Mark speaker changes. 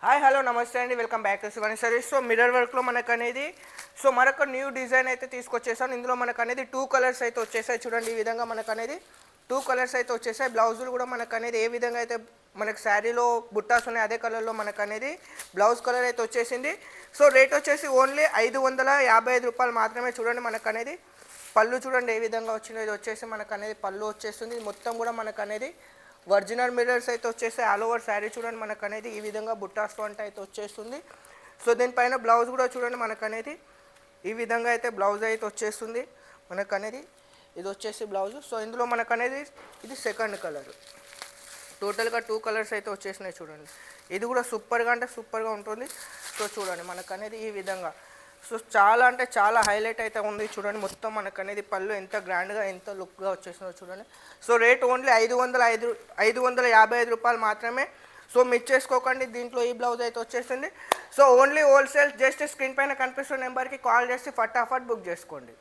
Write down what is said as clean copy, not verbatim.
Speaker 1: Hi hello నమస్తే అండి, welcome back to Shivani service. So mirror వర్క్లో మనకు అనేది మరొక న్యూ డిజైన్ అయితే తీసుకొచ్చేసాను. ఇందులో మనకు అనేది 2 కలర్స్ అయితే వచ్చేసాయి. చూడండి, ఈ విధంగా మనకు అనేది 2 కలర్స్ అయితే వచ్చేసాయి. బ్లౌజులు కూడా మనకు అనేది ఏ విధంగా అయితే మనకు శారీలో బుట్టాస్ ఉన్నాయి అదే కలర్లో మనకు అనేది బ్లౌజ్ కలర్ అయితే వచ్చేసింది. సో రేట్ వచ్చేసి ఓన్లీ 555 రూపాయలు మాత్రమే. చూడండి, మనకు అనేది పళ్ళు చూడండి ఏ విధంగా వచ్చిందో. ఇది వచ్చేసి మనకు అనేది పళ్ళు వచ్చేస్తుంది. మొత్తం కూడా మనకు అనేది ఒరిజినల్ మిర్రర్స్ అయితే వచ్చేసి ఆల్ ఓవర్ శారీ చూడండి మనకు అనేది ఈ విధంగా బుట్టాస్ వంట అయితే వచ్చేస్తుంది. సో దీనిపైన బ్లౌజ్ కూడా చూడండి మనకు అనేది ఈ విధంగా అయితే బ్లౌజ్ అయితే వచ్చేస్తుంది మనకు అనేది. ఇది వచ్చేసి బ్లౌజ్. సో ఇందులో మనకు అనేది ఇది సెకండ్ కలర్. టోటల్గా 2 కలర్స్ అయితే వచ్చేసినాయి చూడండి. ఇది కూడా సూపర్గా అంటే సూపర్గా ఉంటుంది. సో చూడండి మనకు అనేది ఈ విధంగా సో చాలా అంటే చాలా హైలైట్ అయితే ఉంది. చూడండి మొత్తం మనకు అనేది పళ్ళు ఎంత గ్రాండ్గా ఎంత లుక్గా వచ్చేసిందో చూడండి. సో రేట్ ఓన్లీ 555 రూపాయలు మాత్రమే. సో మిస్ చేసుకోకండి, దీంట్లో ఈ బ్లౌజ్ అయితే వచ్చేసింది. So only wholesale. Just screen పైన కనిపిస్తున్న నెంబర్కి కాల్ చేసి ఫటాఫట్ బుక్ చేసుకోండి.